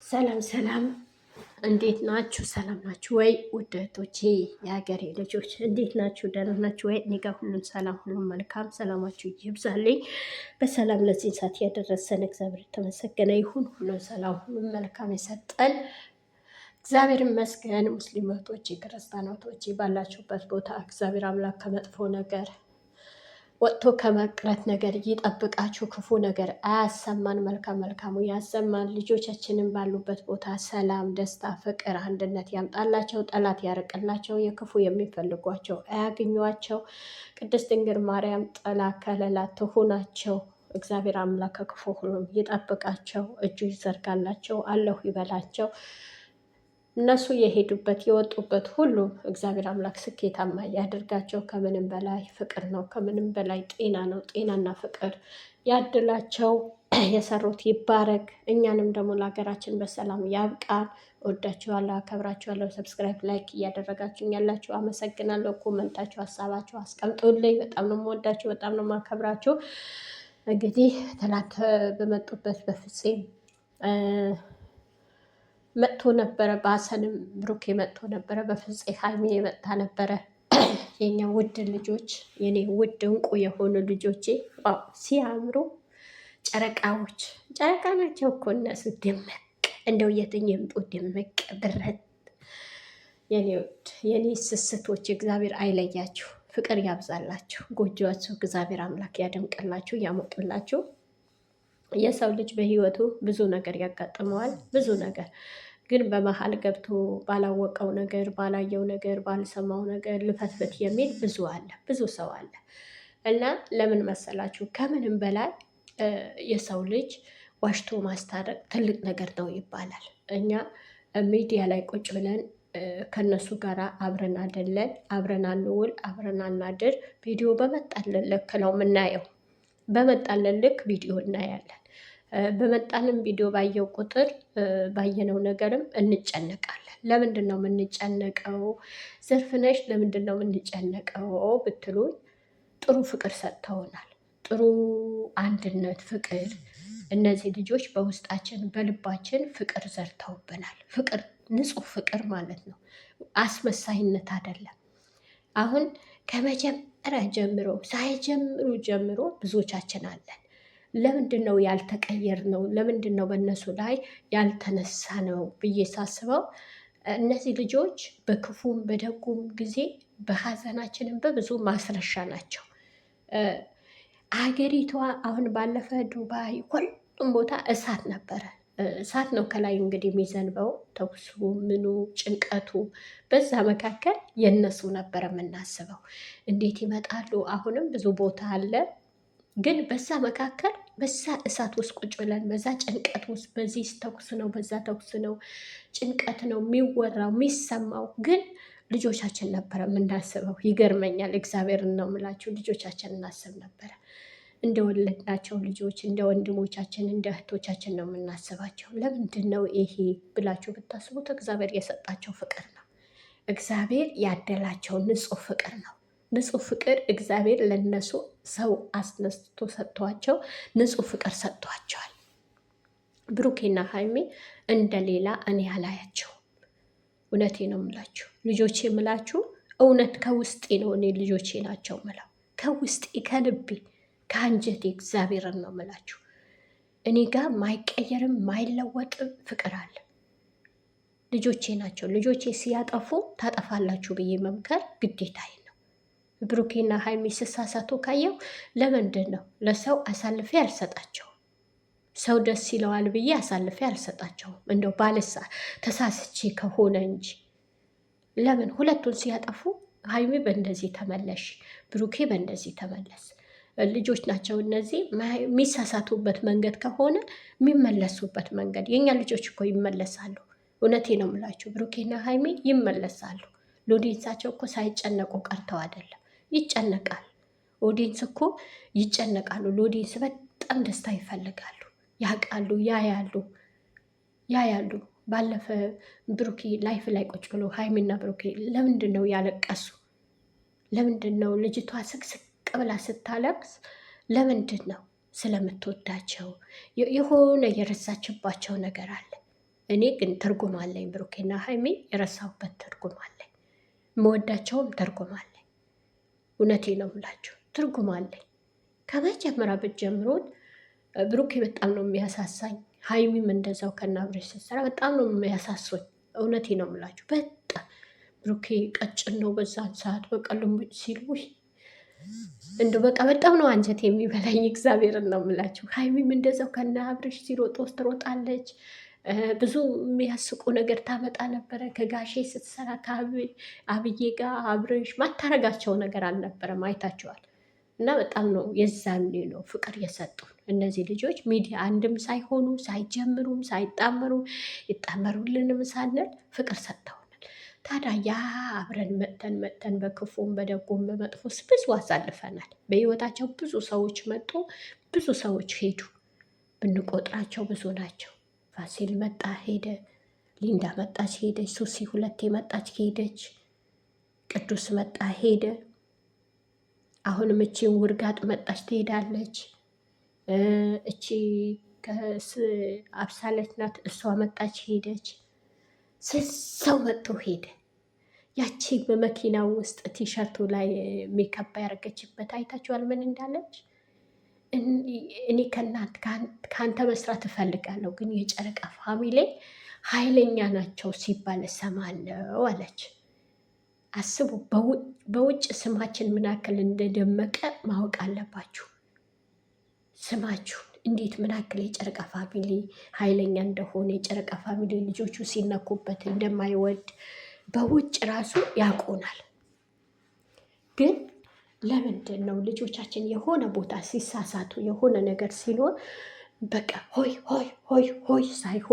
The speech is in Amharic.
ሰላም ሰላም፣ እንዴት ናችሁ? ሰላም ናችሁ ወይ? ውድ እህቶቼ የሀገሬ ልጆች እንዴት ናችሁ? ደህና ናችሁ ወይ? እኔ ጋር ሁሉም ሰላም፣ ሁሉም መልካም። ሰላማችሁ ይብዛልኝ። በሰላም ለዚህ ሰዓት ያደረሰን እግዚአብሔር የተመሰገነ ይሁን። ሁሉም ሰላም፣ ሁሉም መልካም የሰጠን እግዚአብሔር ይመስገን። ሙስሊም እህቶቼ፣ ክርስቲያን እህቶቼ ባላችሁበት ቦታ እግዚአብሔር አምላክ ከመጥፎ ነገር ወጥቶ ከመቅረት ነገር ይጠብቃችሁ፣ ክፉ ነገር አያሰማን፣ መልካም መልካሙ ያሰማን። ልጆቻችንን ባሉበት ቦታ ሰላም፣ ደስታ፣ ፍቅር፣ አንድነት ያምጣላቸው፣ ጠላት ያርቅላቸው፣ የክፉ የሚፈልጓቸው አያግኟቸው። ቅድስት ድንግል ማርያም ጥላ ከለላ ትሁናቸው። እግዚአብሔር አምላክ ከክፉ ሁሉም ይጠብቃቸው፣ እጁ ይዘርጋላቸው፣ አለሁ ይበላቸው። እነሱ የሄዱበት የወጡበት ሁሉ እግዚአብሔር አምላክ ስኬታማ ያደርጋቸው። ከምንም በላይ ፍቅር ነው፣ ከምንም በላይ ጤና ነው። ጤናና ፍቅር ያድላቸው። የሰሩት ይባረክ። እኛንም ደግሞ ለሀገራችን በሰላም ያብቃን። ወዳችኋለሁ፣ አከብራችኋለሁ። ሰብስክራይብ፣ ላይክ እያደረጋችሁኝ ያላችሁ አመሰግናለሁ። ኮመንታችሁ፣ ሀሳባችሁ አስቀምጡልኝ። በጣም ነው የምወዳችሁ፣ በጣም ነው የማከብራችሁ። እንግዲህ ትናንት በመጡበት በፍፄ መጥቶ ነበረ። በሀሰንም ብሩኬ መጥቶ ነበረ። በፍፄ ሀይሜ የመጣ ነበረ። የኛ ውድ ልጆች፣ የኔ ውድ እንቁ የሆኑ ልጆቼ ሲያምሩ ጨረቃዎች፣ ጨረቃ ናቸው እኮ እነሱ። ድምቅ እንደው የትኝ የምጡ ድምቅ ብረት። የኔ ውድ የኔ ስስቶች፣ እግዚአብሔር አይለያችሁ፣ ፍቅር ያብዛላችሁ፣ ጎጆዋችሁ እግዚአብሔር አምላክ ያደምቅላችሁ፣ ያሞቅላችሁ። የሰው ልጅ በህይወቱ ብዙ ነገር ያጋጥመዋል። ብዙ ነገር ግን በመሀል ገብቶ ባላወቀው ነገር፣ ባላየው ነገር፣ ባልሰማው ነገር ልፈትፍት የሚል ብዙ አለ፣ ብዙ ሰው አለ። እና ለምን መሰላችሁ? ከምንም በላይ የሰው ልጅ ዋሽቶ ማስታረቅ ትልቅ ነገር ነው ይባላል። እኛ ሚዲያ ላይ ቁጭ ብለን ከነሱ ጋር አብረን አይደለን፣ አብረን አንውል፣ አብረን አናድር። ቪዲዮ በመጣልን ልክ ነው የምናየው። በመጣልን ልክ ቪዲዮ እናያለን። በመጣልን ቪዲዮ ባየው ቁጥር ባየነው ነገርም እንጨነቃለን። ለምንድን ነው የምንጨነቀው? ዘርፍነሽ ለምንድን ነው የምንጨነቀው ብትሉኝ፣ ጥሩ ፍቅር ሰጥተውናል። ጥሩ አንድነት፣ ፍቅር። እነዚህ ልጆች በውስጣችን በልባችን ፍቅር ዘርተውብናል። ፍቅር፣ ንጹህ ፍቅር ማለት ነው። አስመሳይነት አይደለም። አሁን ከመጀመሪያ ጀምሮ ሳይጀምሩ ጀምሮ ብዙዎቻችን አለን። ለምንድን ነው ያልተቀየር ነው? ለምንድን ነው በእነሱ ላይ ያልተነሳ ነው ብዬ ሳስበው፣ እነዚህ ልጆች በክፉም በደጉም ጊዜ በሀዘናችንም በብዙ ማስረሻ ናቸው። አገሪቷ አሁን ባለፈ ዱባይ፣ ሁሉም ቦታ እሳት ነበረ። እሳት ነው ከላይ እንግዲህ የሚዘንበው፣ ተኩሱ፣ ምኑ፣ ጭንቀቱ። በዛ መካከል የነሱ ነበረ የምናስበው። እንዴት ይመጣሉ? አሁንም ብዙ ቦታ አለ። ግን በዛ መካከል በዛ እሳት ውስጥ ቁጭ ብለን በዛ ጭንቀት ውስጥ በዚህ ተኩስ ነው፣ በዛ ተኩስ ነው፣ ጭንቀት ነው የሚወራው የሚሰማው። ግን ልጆቻችን ነበረ የምናስበው። ይገርመኛል። እግዚአብሔርን ነው የምላችሁ። ልጆቻችን እናስብ ነበረ። እንደወለድናቸው ልጆች፣ እንደ ወንድሞቻችን፣ እንደ እህቶቻችን ነው የምናስባቸው። ለምንድን ነው ይሄ ብላችሁ ብታስቡት፣ እግዚአብሔር የሰጣቸው ፍቅር ነው። እግዚአብሔር ያደላቸው ንጹህ ፍቅር ነው። ንጹህ ፍቅር እግዚአብሔር ለነሱ ሰው አስነስቶ ሰጥቷቸው ንጹህ ፍቅር ሰጥቷቸዋል። ብሩኬና ሀይሜ እንደሌላ እኔ አላያቸው። እውነቴ ነው የምላችሁ ልጆቼ፣ የምላችሁ እውነት ከውስጤ ነው። እኔ ልጆቼ ናቸው ምለው ከውስጤ ከልቤ ከአንጀቴ እግዚአብሔርን ነው የምላችሁ። እኔ ጋር ማይቀየርም ማይለወጥም ፍቅር አለ። ልጆቼ ናቸው። ልጆቼ ሲያጠፉ ታጠፋላችሁ ብዬ መምከር ግዴታዬ ነው። ብሩኬና ሀይሚ ሲሳሳቱ ካየው ለምንድን ነው ለሰው አሳልፌ አልሰጣቸውም? ሰው ደስ ይለዋል ብዬ አሳልፌ አልሰጣቸውም። እንደው ባልሳ ተሳስቼ ከሆነ እንጂ። ለምን ሁለቱን ሲያጠፉ ሀይሚ በእንደዚህ ተመለሽ፣ ብሩኬ በእንደዚህ ተመለስ። ልጆች ናቸው እነዚህ። የሚሳሳቱበት መንገድ ከሆነ የሚመለሱበት መንገድ፣ የእኛ ልጆች እኮ ይመለሳሉ። እውነቴ ነው የምላችሁ፣ ብሩኬና ሀይሚ ይመለሳሉ። ለኦዲየንሳቸው እኮ ሳይጨነቁ ቀርተው አይደለም፣ ይጨነቃል። ኦዲየንስ እኮ ይጨነቃሉ። ለኦዲየንስ በጣም ደስታ ይፈልጋሉ፣ ያውቃሉ፣ ያያሉ። ባለፈ ብሩኬ ላይፍ ላይ ቁጭ ብሎ ሀይሚና ብሩኬ ለምንድን ነው ያለቀሱ? ለምንድን ነው ልጅቷ ስቅስቅ ብላ ስታለቅስ? ለምንድን ነው? ስለምትወዳቸው የሆነ የረሳችባቸው ነገር አለ። እኔ ግን ትርጉም አለኝ። ብሩኬና ሀይሚ የረሳሁበት ትርጉም አለኝ። መወዳቸውም ትርጉም አለኝ። እውነቴ ነው የምላቸው ትርጉም አለኝ። ከመጀመሪያ ብትጀምሩት ብሩኬ በጣም ነው የሚያሳሳኝ። ሀይሚም እንደዛው ከናብሬሽ ስትሰራ በጣም ነው የሚያሳሱኝ። እውነቴ ነው የምላችሁ። በጣም ብሩኬ ቀጭን ነው በዛን ሰዓት በቀሉ ሲሉ እንደ በቃ በጣም ነው አንጀት የሚበላኝ። እግዚአብሔርን ነው የምላችሁ። ሀይሚም እንደዛው ከናብሬሽ ሲሮጥ ትሮጣለች። ብዙ የሚያስቁ ነገር ታመጣ ነበረ። ከጋሼ ስትሰራ ከአብዬ ጋር አብሬሽ ማታረጋቸው ነገር አልነበረም። አይታችኋል። እና በጣም ነው የዛኔ ነው ፍቅር የሰጡን እነዚህ ልጆች ሚዲያ አንድም ሳይሆኑ ሳይጀምሩም ሳይጣመሩ ይጣመሩልንም ሳንል ፍቅር ሰጥተውናል። ታዲያ ያ አብረን መጥተን በክፉም በደጉም በመጥፎስ ብዙ አሳልፈናል። በህይወታቸው ብዙ ሰዎች መጡ፣ ብዙ ሰዎች ሄዱ። ብንቆጥራቸው ብዙ ናቸው። ፋሲል መጣ ሄደ፣ ሊንዳ መጣች ሄደች፣ ሱሲ ሁለቴ መጣች ሄደች፣ ቅዱስ መጣ ሄደ። አሁንም እቺን ውርጋጥ መጣች ትሄዳለች። እቺ አብሳለች ናት፣ እሷ መጣች ሄደች። ሰው መጥቶ ሄደ። ያቺ በመኪናው ውስጥ ቲሸርቱ ላይ ሜካፕ ያደረገችበት አይታችኋል ምን እንዳለች? እኔ ከአንተ መስራት እፈልጋለሁ፣ ግን የጨረቃ ፋሚሊ ኃይለኛ ናቸው ሲባል እሰማለሁ አለች። አስቡ። በውጭ ስማችን ምን ያክል እንደደመቀ ማወቅ አለባችሁ። ስማችሁን እንዴት ምን ያክል የጨረቃ ፋሚሊ ኃይለኛ እንደሆነ የጨረቃ ፋሚሊ ልጆቹ ሲነኩበት እንደማይወድ በውጭ ራሱ ያውቁናል። ግን ለምንድን ነው ልጆቻችን የሆነ ቦታ ሲሳሳቱ የሆነ ነገር ሲኖር በቃ ሆይ ሆይ ሆይ ሆይ ሳይሆን